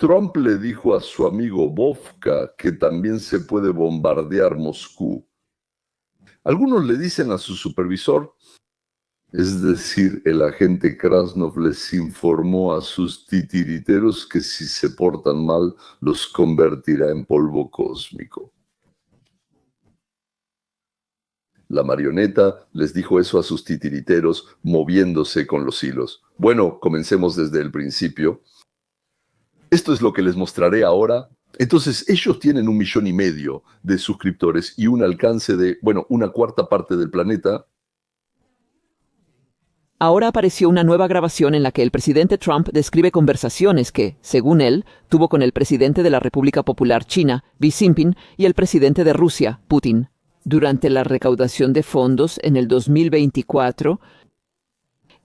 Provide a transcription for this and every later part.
Trump le dijo a su amigo Vovka que también se puede bombardear Moscú. Algunos le dicen a su supervisor, es decir, el agente Krasnov les informó a sus titiriteros que si se portan mal los convertirá en polvo cósmico. La marioneta les dijo eso a sus titiriteros, moviéndose con los hilos. Bueno, comencemos desde el principio. Esto es lo que les mostraré ahora. Entonces, ellos tienen 1,5 millones de suscriptores y un alcance de, una cuarta parte del planeta. Ahora apareció una nueva grabación en la que el presidente Trump describe conversaciones que, según él, tuvo con el presidente de la República Popular China, Xi Jinping, y el presidente de Rusia, Putin. Durante la recaudación de fondos en el 2024,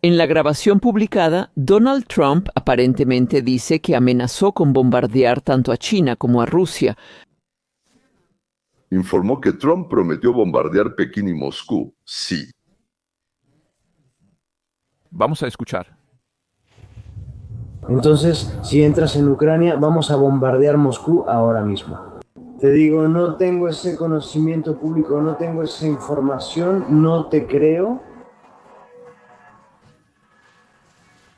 en la grabación publicada, Donald Trump aparentemente dice que amenazó con bombardear tanto a China como a Rusia. Informó que Trump prometió bombardear Pekín y Moscú. Sí. Vamos a escuchar. Entonces, si entras en Ucrania, vamos a bombardear Moscú ahora mismo. Te digo, no tengo ese conocimiento público, no tengo esa información, no te creo.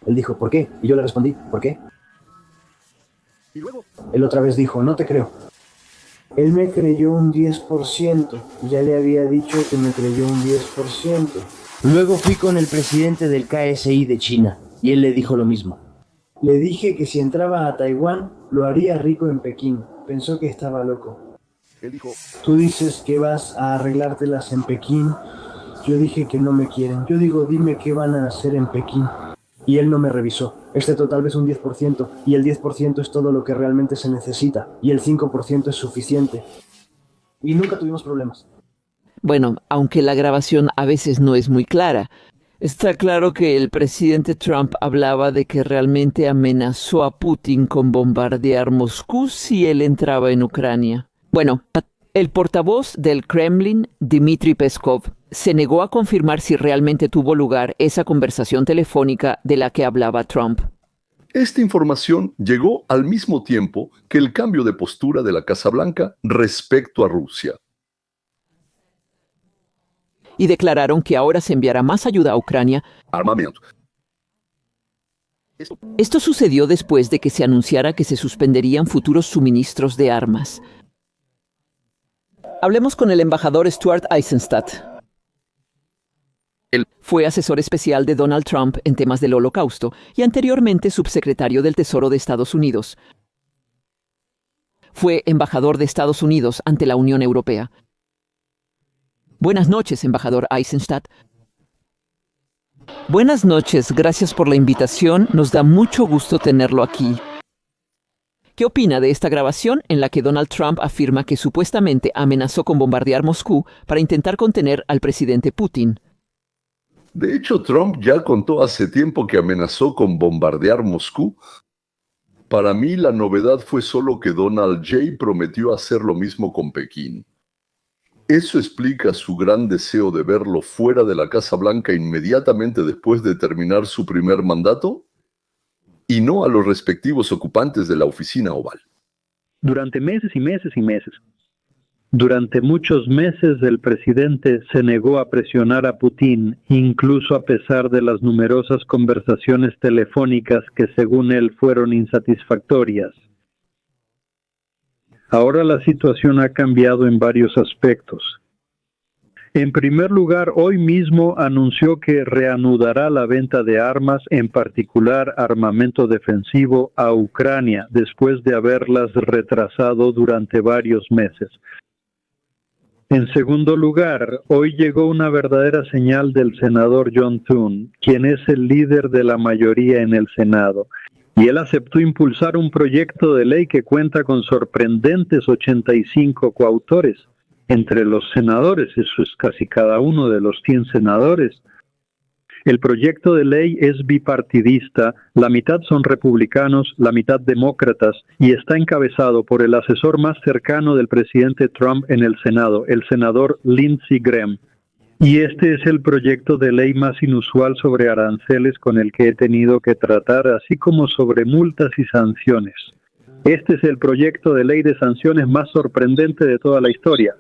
Él dijo, ¿por qué? Y yo le respondí, ¿por qué? Y luego, Él otra vez dijo, no te creo. Él me creyó un 10%, ya le había dicho que me creyó un 10%. Luego fui con el presidente del KSI de China, y él le dijo lo mismo. Le dije que si entraba a Taiwán, lo haría rico en Pekín. Pensó que estaba loco. él dijo, Tú dices que vas a arreglártelas en Pekín. Yo dije que no me quieren. Yo digo, dime qué van a hacer en Pekín. Y él no me revisó. Excepto tal vez un 10%. Y el 10% es todo lo que realmente se necesita. Y el 5% es suficiente. Y nunca tuvimos problemas. Bueno, aunque la grabación a veces no es muy clara, está claro que el presidente Trump hablaba de que realmente amenazó a Putin con bombardear Moscú si él entraba en Ucrania. Bueno, el portavoz del Kremlin, Dmitry Peskov, se negó a confirmar si realmente tuvo lugar esa conversación telefónica de la que hablaba Trump. esta información llegó al mismo tiempo que el cambio de postura de la Casa Blanca respecto a Rusia. Y declararon que ahora se enviará más ayuda a Ucrania. Armamento. Esto sucedió después de que se anunciara que se suspenderían futuros suministros de armas. Hablemos con el embajador Stuart Eisenstadt. Él fue asesor especial de Donald Trump en temas del Holocausto y anteriormente subsecretario del Tesoro de Estados Unidos. Fue embajador de Estados Unidos ante la Unión Europea. Buenas noches, embajador Eisenstadt. Buenas noches, gracias por la invitación. Nos da mucho gusto tenerlo aquí. ¿Qué opina de esta grabación en la que Donald Trump afirma que supuestamente amenazó con bombardear Moscú para intentar contener al presidente Putin? De hecho, Trump ya contó hace tiempo que amenazó con bombardear Moscú. Para mí, la novedad fue solo que Donald J. prometió hacer lo mismo con Pekín. ¿Eso explica su gran deseo de verlo fuera de la Casa Blanca inmediatamente después de terminar su primer mandato? Y no a los respectivos ocupantes de la oficina oval. Durante meses y meses y meses. Durante muchos meses el presidente se negó a presionar a Putin, incluso a pesar de las numerosas conversaciones telefónicas que según él fueron insatisfactorias. Ahora la situación ha cambiado en varios aspectos. En primer lugar, hoy mismo anunció que reanudará la venta de armas, en particular armamento defensivo, a Ucrania, después de haberlas retrasado durante varios meses. En segundo lugar, hoy llegó una verdadera señal del senador John Thune, quien es el líder de la mayoría en el Senado. Y él aceptó impulsar un proyecto de ley que cuenta con sorprendentes 85 coautores. Entre los senadores, eso es casi cada uno de los 100 senadores. El proyecto de ley es bipartidista, la mitad son republicanos, la mitad demócratas, y está encabezado por el asesor más cercano del presidente Trump en el Senado, el senador Lindsey Graham. Y este es el proyecto de ley más inusual sobre aranceles con el que he tenido que tratar, así como sobre multas y sanciones. Este es el proyecto de ley de sanciones más sorprendente de toda la historia.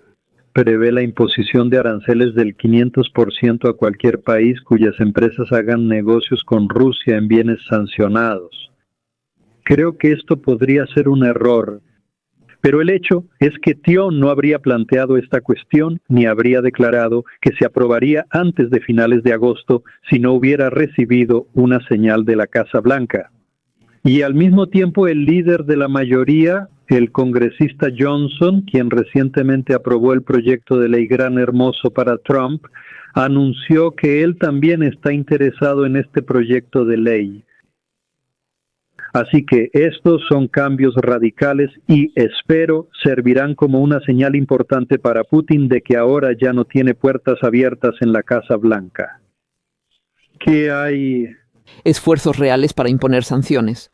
Prevé la imposición de aranceles del 500% a cualquier país cuyas empresas hagan negocios con Rusia en bienes sancionados. Creo que esto podría ser un error, pero el hecho es que Thion no habría planteado esta cuestión ni habría declarado que se aprobaría antes de finales de agosto si no hubiera recibido una señal de la Casa Blanca. Y al mismo tiempo el líder de la mayoría, el congresista Johnson, quien recientemente aprobó el proyecto de ley Gran Hermoso para Trump, anunció que él también está interesado en este proyecto de ley. Así que estos son cambios radicales y espero servirán como una señal importante para Putin de que ahora ya no tiene puertas abiertas en la Casa Blanca. ¿Qué hay? Esfuerzos reales para imponer sanciones.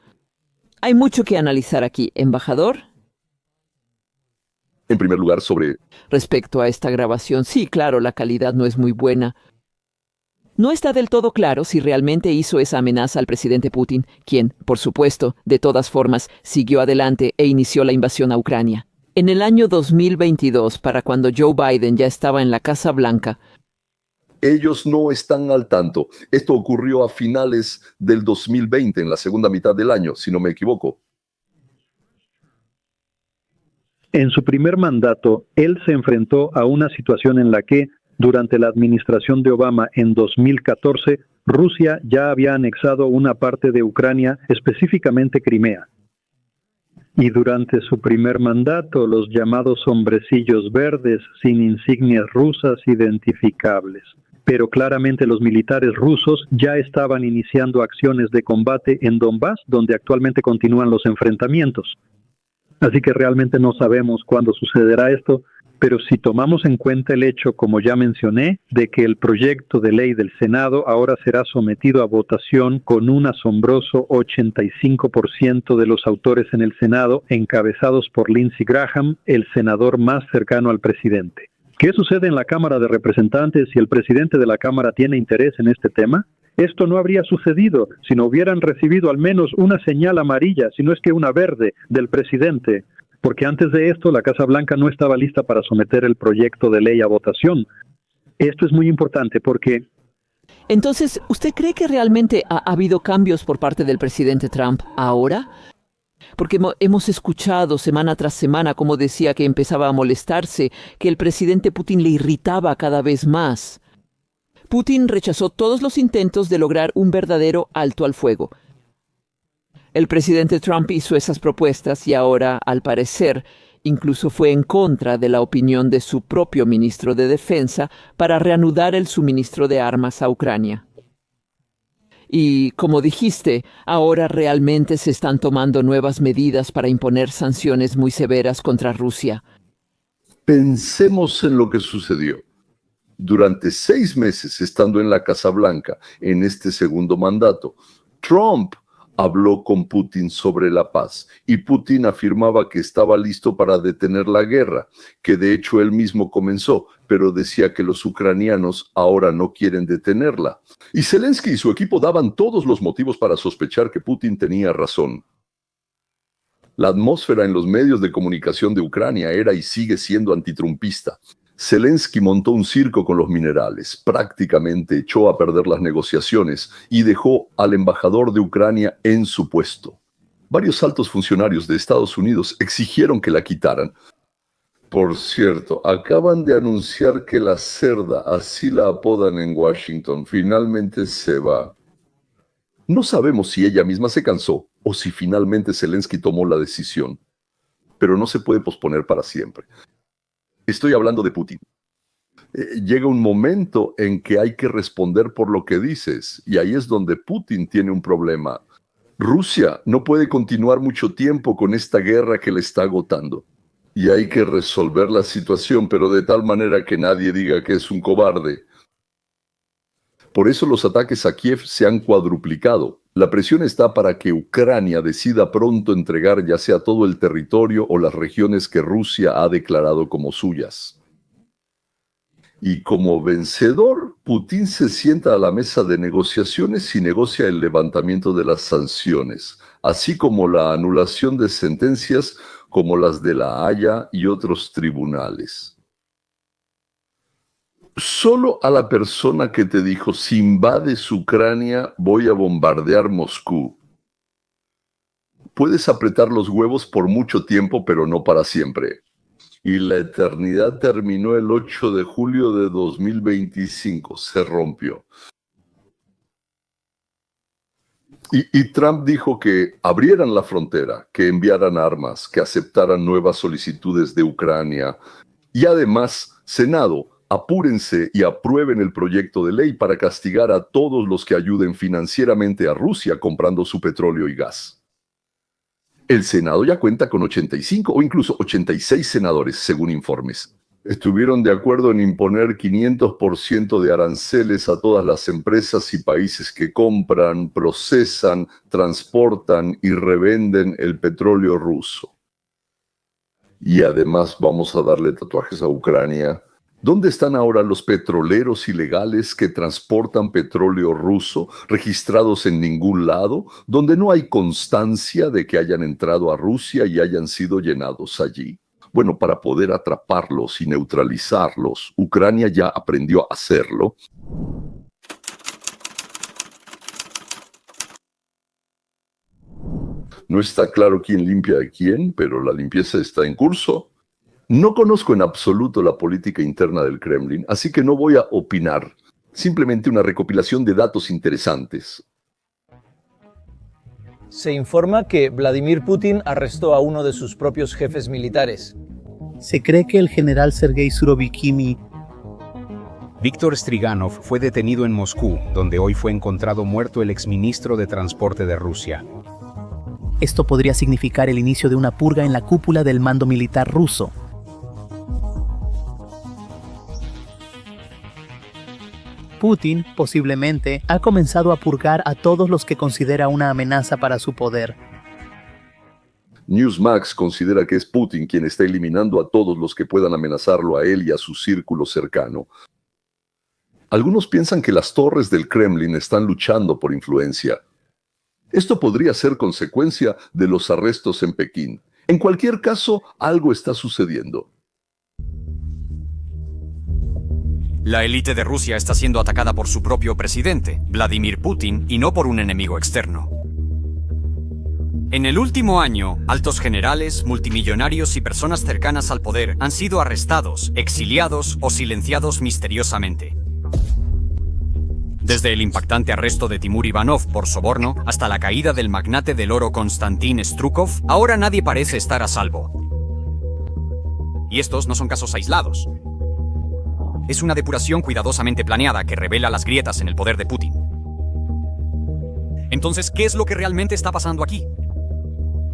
Hay mucho que analizar aquí, embajador. En primer lugar, sobre... Respecto a esta grabación, sí, claro, la calidad no es muy buena. No está del todo claro si realmente hizo esa amenaza al presidente Putin, quien, por supuesto, de todas formas, siguió adelante e inició la invasión a Ucrania. En el año 2022, para cuando Joe Biden ya estaba en la Casa Blanca, Ellos no están al tanto. Esto ocurrió a finales del 2020, en la segunda mitad del año, si no me equivoco. En su primer mandato, él se enfrentó a una situación en la que, durante la administración de Obama en 2014, Rusia ya había anexado una parte de Ucrania, específicamente Crimea. Y durante su primer mandato, los llamados hombrecillos verdes sin insignias rusas identificables. Pero claramente los militares rusos ya estaban iniciando acciones de combate en Donbass, donde actualmente continúan los enfrentamientos. Así que realmente no sabemos cuándo sucederá esto, pero si tomamos en cuenta el hecho, como ya mencioné, de que el proyecto de ley del Senado ahora será sometido a votación con un asombroso 85% de los autores en el Senado, encabezados por Lindsey Graham, el senador más cercano al presidente. ¿Qué sucede en la Cámara de Representantes si el presidente de la Cámara tiene interés en este tema? Esto no habría sucedido si no hubieran recibido al menos una señal amarilla, si no es que una verde, del presidente. Porque antes de esto la Casa Blanca no estaba lista para someter el proyecto de ley a votación. Esto es muy importante porque... Entonces, ¿usted cree que realmente ha habido cambios por parte del presidente Trump ahora? Porque hemos escuchado semana tras semana cómo decía que empezaba a molestarse, que el presidente Putin le irritaba cada vez más. Putin rechazó todos los intentos de lograr un verdadero alto al fuego. El presidente Trump hizo esas propuestas y ahora, al parecer, incluso fue en contra de la opinión de su propio ministro de Defensa para reanudar el suministro de armas a Ucrania. Y, como dijiste, ahora realmente se están tomando nuevas medidas para imponer sanciones muy severas contra Rusia. Pensemos en lo que sucedió. Durante 6 meses estando en la Casa Blanca, en este segundo mandato, Trump habló con Putin sobre la paz y Putin afirmaba que estaba listo para detener la guerra, que de hecho él mismo comenzó, pero decía que los ucranianos ahora no quieren detenerla. Y Zelensky y su equipo daban todos los motivos para sospechar que Putin tenía razón. La atmósfera en los medios de comunicación de Ucrania era y sigue siendo antitrumpista. Zelensky montó un circo con los minerales, prácticamente echó a perder las negociaciones y dejó al embajador de Ucrania en su puesto. Varios altos funcionarios de Estados Unidos exigieron que la quitaran. Por cierto, acaban de anunciar que la cerda, así la apodan en Washington, finalmente se va. No sabemos si ella misma se cansó o si finalmente Zelensky tomó la decisión, pero no se puede posponer para siempre. Estoy hablando de Putin. Llega un momento en que hay que responder por lo que dices, y ahí es donde Putin tiene un problema. Rusia no puede continuar mucho tiempo con esta guerra que le está agotando. Y hay que resolver la situación, pero de tal manera que nadie diga que es un cobarde. Por eso los ataques a Kiev se han cuadruplicado. La presión está para que Ucrania decida pronto entregar ya sea todo el territorio o las regiones que Rusia ha declarado como suyas. Y como vencedor, Putin se sienta a la mesa de negociaciones y negocia el levantamiento de las sanciones. así como la anulación de sentencias como las de La Haya y otros tribunales. Solo a la persona que te dijo, si invades Ucrania, voy a bombardear Moscú. Puedes apretar los huevos por mucho tiempo, pero no para siempre. Y la eternidad terminó el 8 de julio de 2025. Se rompió. Y Trump dijo que abrieran la frontera, que enviaran armas, que aceptaran nuevas solicitudes de Ucrania. Y además, Senado, apúrense y aprueben el proyecto de ley para castigar a todos los que ayuden financieramente a Rusia comprando su petróleo y gas. El Senado ya cuenta con 85 o incluso 86 senadores, según informes. Estuvieron de acuerdo en imponer 500% de aranceles a todas las empresas y países que compran, procesan, transportan y revenden el petróleo ruso. Y además vamos a darle tatuajes a Ucrania. ¿Dónde están ahora los petroleros ilegales que transportan petróleo ruso, registrados en ningún lado, donde no hay constancia de que hayan entrado a Rusia y hayan sido llenados allí? Bueno, para poder atraparlos y neutralizarlos, Ucrania ya aprendió a hacerlo. No está claro quién limpia a quién, pero la limpieza está en curso. No conozco en absoluto la política interna del Kremlin, así que no voy a opinar. Simplemente una recopilación de datos interesantes. Se informa que Vladimir Putin arrestó a uno de sus propios jefes militares. Se cree que el general Sergei Surovikin Víctor Striganov fue detenido en Moscú, donde hoy fue encontrado muerto el exministro de Transporte de Rusia. Esto podría significar el inicio de una purga en la cúpula del mando militar ruso. Putin, posiblemente, ha comenzado a purgar a todos los que considera una amenaza para su poder. Newsmax considera que es Putin quien está eliminando a todos los que puedan amenazarlo a él y a su círculo cercano. Algunos piensan que las torres del Kremlin están luchando por influencia. Esto podría ser consecuencia de los arrestos en Pekín. En cualquier caso, algo está sucediendo. La élite de Rusia está siendo atacada por su propio presidente, Vladimir Putin, y no por un enemigo externo. En el último año, altos generales, multimillonarios y personas cercanas al poder han sido arrestados, exiliados o silenciados misteriosamente. Desde el impactante arresto de Timur Ivanov por soborno hasta la caída del magnate del oro Konstantin Strukov, ahora nadie parece estar a salvo. Y estos no son casos aislados. Es una depuración cuidadosamente planeada que revela las grietas en el poder de Putin. Entonces, ¿qué es lo que realmente está pasando aquí?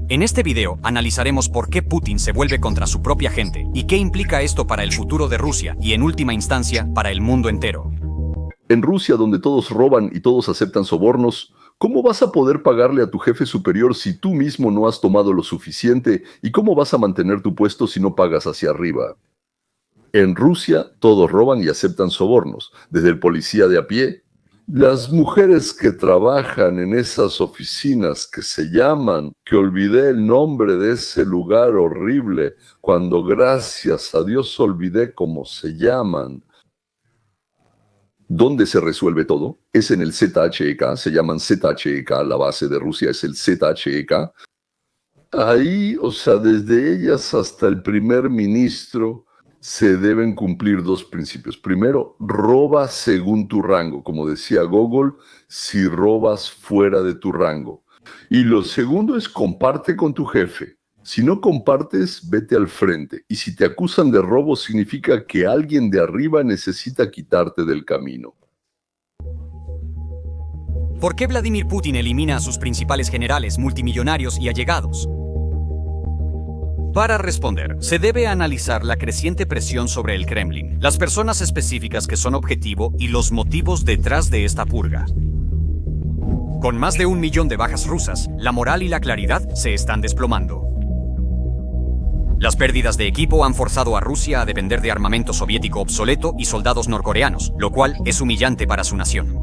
En este video analizaremos por qué Putin se vuelve contra su propia gente y qué implica esto para el futuro de Rusia y, en última instancia, para el mundo entero. En Rusia, donde todos roban y todos aceptan sobornos, ¿cómo vas a poder pagarle a tu jefe superior si tú mismo no has tomado lo suficiente? ¿Y cómo vas a mantener tu puesto si no pagas hacia arriba? En Rusia, todos roban y aceptan sobornos, desde el policía de a pie. Las mujeres que trabajan en esas oficinas que se llaman, que olvidé el nombre de ese lugar horrible, cuando gracias a Dios olvidé cómo se llaman. ¿Dónde se resuelve todo? Es en el ZHEK, se llaman ZHEK, la base de Rusia es el ZHEK. Ahí, o sea, desde ellas hasta el primer ministro, se deben cumplir dos principios. Primero, roba según tu rango. Como decía Gogol, si robas fuera de tu rango. Y lo segundo es comparte con tu jefe. Si no compartes, vete al frente. Y si te acusan de robo, significa que alguien de arriba necesita quitarte del camino. ¿Por qué Vladimir Putin elimina a sus principales generales, multimillonarios y allegados? Para responder, se debe analizar la creciente presión sobre el Kremlin, las personas específicas que son objetivo y los motivos detrás de esta purga. Con más de 1 millón de bajas rusas, la moral y la claridad se están desplomando. Las pérdidas de equipo han forzado a Rusia a depender de armamento soviético obsoleto y soldados norcoreanos, lo cual es humillante para su nación.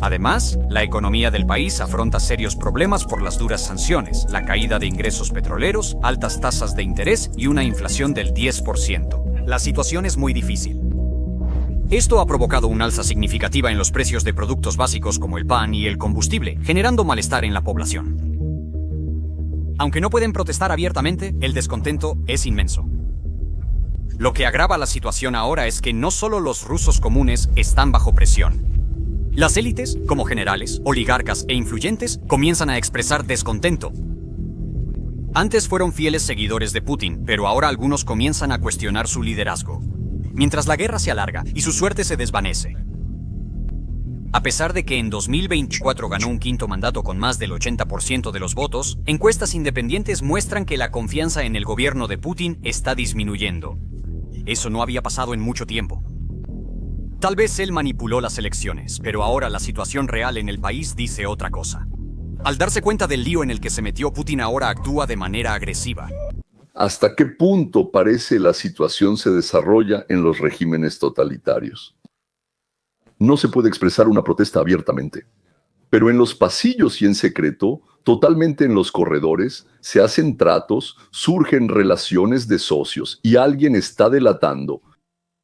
Además, la economía del país afronta serios problemas por las duras sanciones, la caída de ingresos petroleros, altas tasas de interés y una inflación del 10%. La situación es muy difícil. Esto ha provocado un alza significativa en los precios de productos básicos como el pan y el combustible, generando malestar en la población. Aunque no pueden protestar abiertamente, el descontento es inmenso. Lo que agrava la situación ahora es que no solo los rusos comunes están bajo presión. Las élites, como generales, oligarcas e influyentes, comienzan a expresar descontento. Antes fueron fieles seguidores de Putin, pero ahora algunos comienzan a cuestionar su liderazgo. Mientras la guerra se alarga y su suerte se desvanece. A pesar de que en 2024 ganó un quinto mandato con más del 80% de los votos, encuestas independientes muestran que la confianza en el gobierno de Putin está disminuyendo. Eso no había pasado en mucho tiempo. Tal vez él manipuló las elecciones, pero ahora la situación real en el país dice otra cosa. Al darse cuenta del lío en el que se metió, Putin ahora actúa de manera agresiva. ¿Hasta qué punto parece la situación se desarrolla en los regímenes totalitarios? No se puede expresar una protesta abiertamente, pero en los pasillos y en secreto, totalmente en los corredores, se hacen tratos, surgen relaciones de socios y alguien está delatando.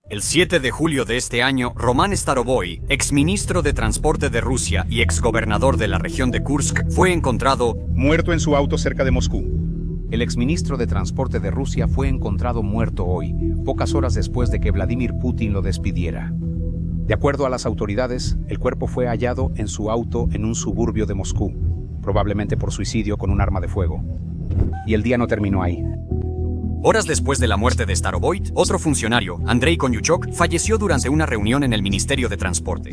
El 7 de julio de este año, Roman Starovoy, exministro de Transporte de Rusia y exgobernador de la región de Kursk, fue encontrado muerto en su auto cerca de Moscú. El exministro de Transporte de Rusia fue encontrado muerto hoy, pocas horas después de que Vladimir Putin lo despidiera. De acuerdo a las autoridades, el cuerpo fue hallado en su auto en un suburbio de Moscú, probablemente por suicidio con un arma de fuego. Y el día no terminó ahí. Horas después de la muerte de Starovoy, otro funcionario, Andrei Konyuchok, falleció durante una reunión en el Ministerio de Transporte.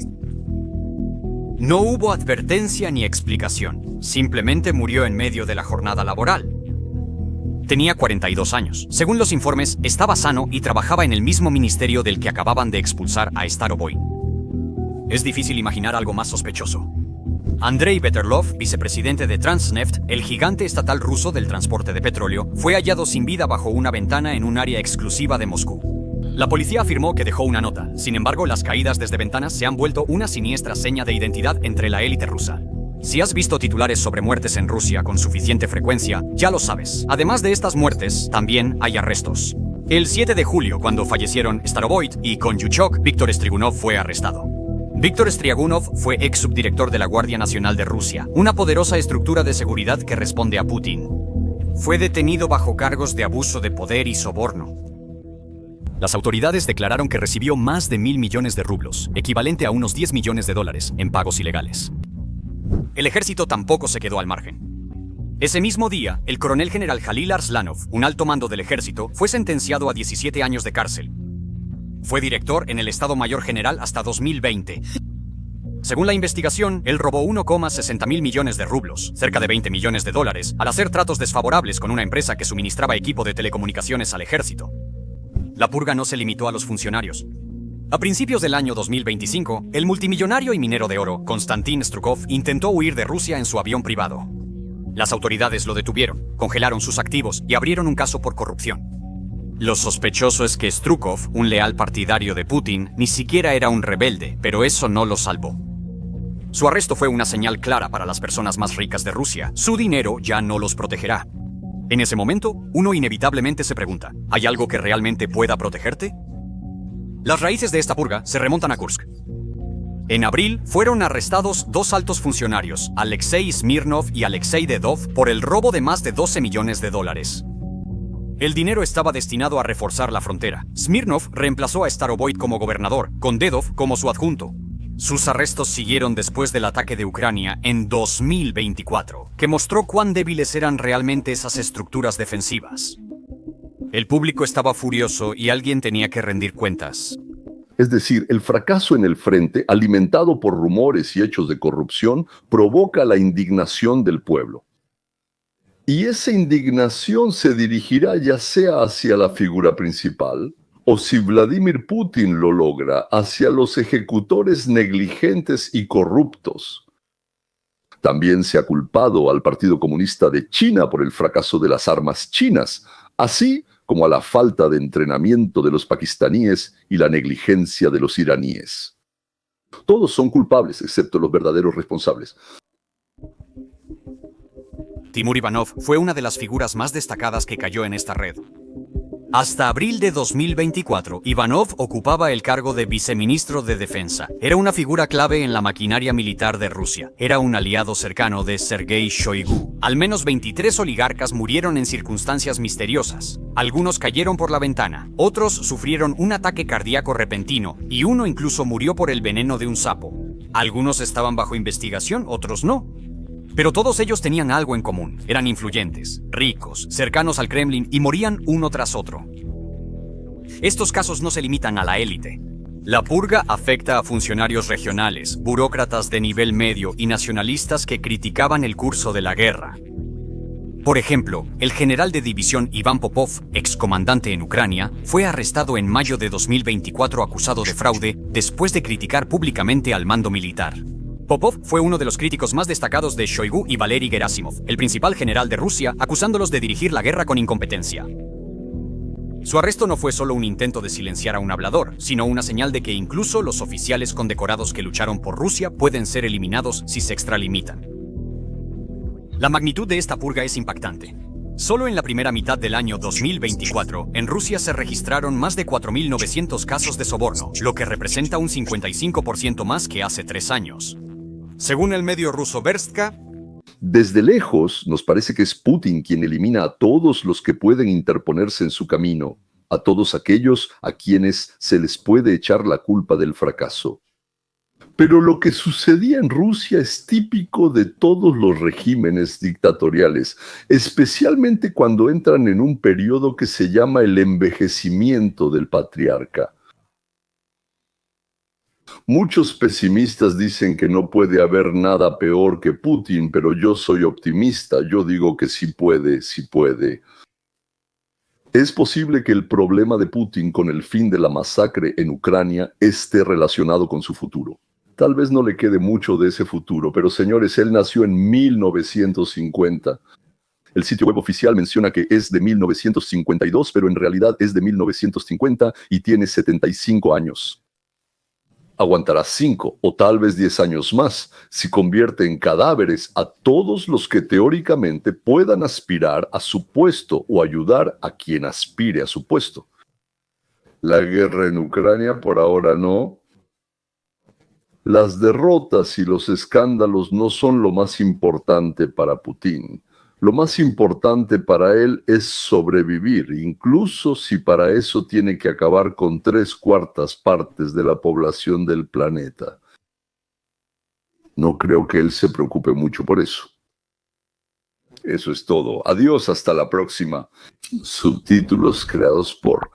No hubo advertencia ni explicación, simplemente murió en medio de la jornada laboral. Tenía 42 años. Según los informes, estaba sano y trabajaba en el mismo ministerio del que acababan de expulsar a Starovoy. Es difícil imaginar algo más sospechoso. Andrei Veterlov, vicepresidente de Transneft, el gigante estatal ruso del transporte de petróleo, fue hallado sin vida bajo una ventana en un área exclusiva de Moscú. La policía afirmó que dejó una nota. Sin embargo, las caídas desde ventanas se han vuelto una siniestra seña de identidad entre la élite rusa. Si has visto titulares sobre muertes en Rusia con suficiente frecuencia, ya lo sabes. Además de estas muertes, también hay arrestos. El 7 de julio, cuando fallecieron Starovoy y Konyuchok, Víctor Strigunov fue arrestado. Víctor Strigunov fue ex subdirector de la Guardia Nacional de Rusia, una poderosa estructura de seguridad que responde a Putin. Fue detenido bajo cargos de abuso de poder y soborno. Las autoridades declararon que recibió más de 1.000 millones de rublos, equivalente a unos 10 millones de dólares, en pagos ilegales. El ejército tampoco se quedó al margen. Ese mismo día, el coronel general Jalil Arslanov, un alto mando del ejército, fue sentenciado a 17 años de cárcel. Fue director en el Estado Mayor General hasta 2020. Según la investigación, él robó 1,60 mil millones de rublos, cerca de 20 millones de dólares, al hacer tratos desfavorables con una empresa que suministraba equipo de telecomunicaciones al ejército. La purga no se limitó a los funcionarios. A principios del año 2025, el multimillonario y minero de oro, Konstantin Strukov, intentó huir de Rusia en su avión privado. Las autoridades lo detuvieron, congelaron sus activos y abrieron un caso por corrupción. Lo sospechoso es que Strukov, un leal partidario de Putin, ni siquiera era un rebelde, pero eso no lo salvó. Su arresto fue una señal clara para las personas más ricas de Rusia. Su dinero ya no los protegerá. En ese momento, uno inevitablemente se pregunta, ¿hay algo que realmente pueda protegerte? Las raíces de esta purga se remontan a Kursk. En abril, fueron arrestados dos altos funcionarios, Alexei Smirnov y Alexei Dedov, por el robo de más de 12 millones de dólares. El dinero estaba destinado a reforzar la frontera. Smirnov reemplazó a Starovoy como gobernador, con Dedov como su adjunto. Sus arrestos siguieron después del ataque de Ucrania en 2024, que mostró cuán débiles eran realmente esas estructuras defensivas. El público estaba furioso y alguien tenía que rendir cuentas. Es decir, el fracaso en el frente, alimentado por rumores y hechos de corrupción, provoca la indignación del pueblo. Y esa indignación se dirigirá ya sea hacia la figura principal, o si Vladimir Putin lo logra, hacia los ejecutores negligentes y corruptos. También se ha culpado al Partido Comunista de China por el fracaso de las armas chinas, así como a la falta de entrenamiento de los pakistaníes y la negligencia de los iraníes. Todos son culpables, excepto los verdaderos responsables. Timur Ivanov fue una de las figuras más destacadas que cayó en esta red. Hasta abril de 2024, Ivanov ocupaba el cargo de viceministro de Defensa. Era una figura clave en la maquinaria militar de Rusia. Era un aliado cercano de Sergei Shoigu. Al menos 23 oligarcas murieron en circunstancias misteriosas. Algunos cayeron por la ventana, otros sufrieron un ataque cardíaco repentino y uno incluso murió por el veneno de un sapo. Algunos estaban bajo investigación, otros no. Pero todos ellos tenían algo en común. Eran influyentes, ricos, cercanos al Kremlin y morían uno tras otro. Estos casos no se limitan a la élite. La purga afecta a funcionarios regionales, burócratas de nivel medio y nacionalistas que criticaban el curso de la guerra. Por ejemplo, el general de división Iván Popov, excomandante en Ucrania, fue arrestado en mayo de 2024 acusado de fraude después de criticar públicamente al mando militar. Popov fue uno de los críticos más destacados de Shoigu y Valery Gerasimov, el principal general de Rusia, acusándolos de dirigir la guerra con incompetencia. Su arresto no fue solo un intento de silenciar a un hablador, sino una señal de que incluso los oficiales condecorados que lucharon por Rusia pueden ser eliminados si se extralimitan. La magnitud de esta purga es impactante. Solo en la primera mitad del año 2024, en Rusia se registraron más de 4.900 casos de soborno, lo que representa un 55% más que hace 3 años. Según el medio ruso Verstka, desde lejos nos parece que es Putin quien elimina a todos los que pueden interponerse en su camino, a todos aquellos a quienes se les puede echar la culpa del fracaso. Pero lo que sucedía en Rusia es típico de todos los regímenes dictatoriales, especialmente cuando entran en un periodo que se llama el envejecimiento del patriarca. Muchos pesimistas dicen que no puede haber nada peor que Putin, pero yo soy optimista, yo digo que sí puede, sí puede. Es posible que el problema de Putin con el fin de la masacre en Ucrania esté relacionado con su futuro. Tal vez no le quede mucho de ese futuro, pero señores, él nació en 1950. El sitio web oficial menciona que es de 1952, pero en realidad es de 1950 y tiene 75 años. Aguantará 5 o tal vez 10 años más si convierte en cadáveres a todos los que teóricamente puedan aspirar a su puesto o ayudar a quien aspire a su puesto. La guerra en Ucrania por ahora no. Las derrotas y los escándalos no son lo más importante para Putin. Lo más importante para él es sobrevivir, incluso si para eso tiene que acabar con 3/4 partes de la población del planeta. No creo que él se preocupe mucho por eso. Eso es todo. Adiós, hasta la próxima. Subtítulos creados por